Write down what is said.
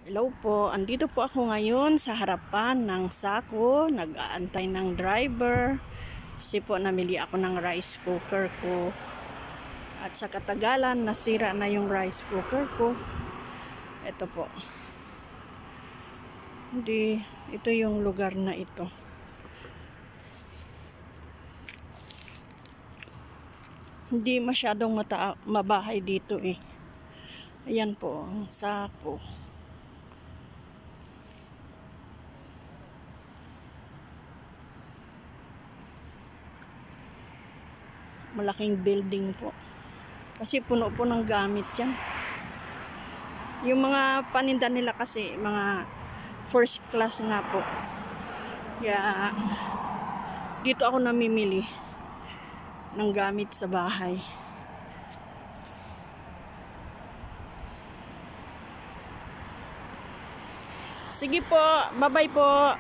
Hello po, andito po ako ngayon sa harapan ng Sako, nag-aantay ng driver. Kasi po namili ako ng rice cooker ko. At sa katagalan, nasira na yung rice cooker ko. Ito po. Ito yung lugar na ito. Hindi masyadong mabahay dito eh. Ayan po, ang Sako. Malaking building po. Kasi puno po ng gamit yan. Yung mga paninda nila kasi, mga first class nga po. Kaya, dito ako namimili ng gamit sa bahay. Sige po, bye-bye po.